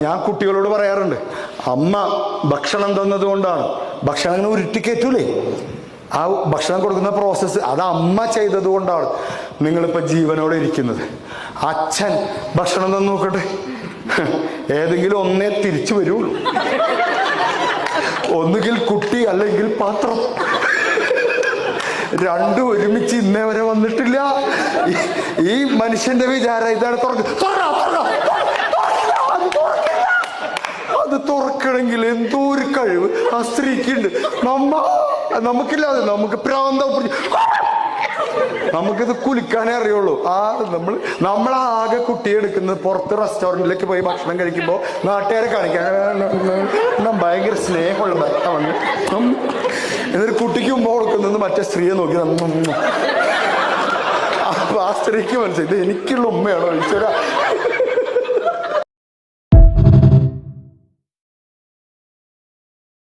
ഞാൻ കുട്ടികളോട് പറയാറുണ്ട്, അമ്മ ഭക്ഷണം തന്നത് കൊണ്ടാണ്. ഭക്ഷണം അങ്ങനെ ഉരുട്ടിക്കയറ്റൂലേ, ആ ഭക്ഷണം കൊടുക്കുന്ന പ്രോസസ്സ് അത് അമ്മ ചെയ്തത് കൊണ്ടാണ് നിങ്ങളിപ്പോൾ ജീവനോടെ ഇരിക്കുന്നത്. അച്ഛൻ ഭക്ഷണം തന്നു നോക്കട്ടെ, ഏതെങ്കിലും ഒന്നേ തിരിച്ചു വരുള്ളൂ. ഒന്നുകിൽ കുട്ടി അല്ലെങ്കിൽ പാത്രം. രണ്ടും ഒരുമിച്ച് ഇന്നേ വരെ വന്നിട്ടില്ല. ഈ മനുഷ്യന്റെ വിചാരം ഇതാണ്, അത് തുറക്കണമെങ്കിൽ എന്തോ ഒരു കഴിവ് ആ സ്ത്രീക്കുണ്ട്. നമുക്കില്ലാതെ നമുക്ക് പ്രാന്തം, നമുക്കിത് കുലിക്കാനേ അറിയുള്ളൂ. നമ്മളാകെ കുട്ടിയെടുക്കുന്നത് പുറത്ത് റെസ്റ്റോറൻറ്റിലേക്ക് പോയി ഭക്ഷണം കഴിക്കുമ്പോൾ നാട്ടുകാരെ കാണിക്കാൻ ഭയങ്കര സ്നേഹമുള്ള ഭർത്താവാണ്. എന്നിട്ട് കുട്ടിക്ക് മുമ്പ് കൊടുക്കുന്നത് മറ്റേ സ്ത്രീയെ നോക്കി അപ്പൊ ആ സ്ത്രീക്ക് മനസ്സിലായി ഇത് എനിക്കുള്ള ഉമ്മയാണോ ഈശ്വര.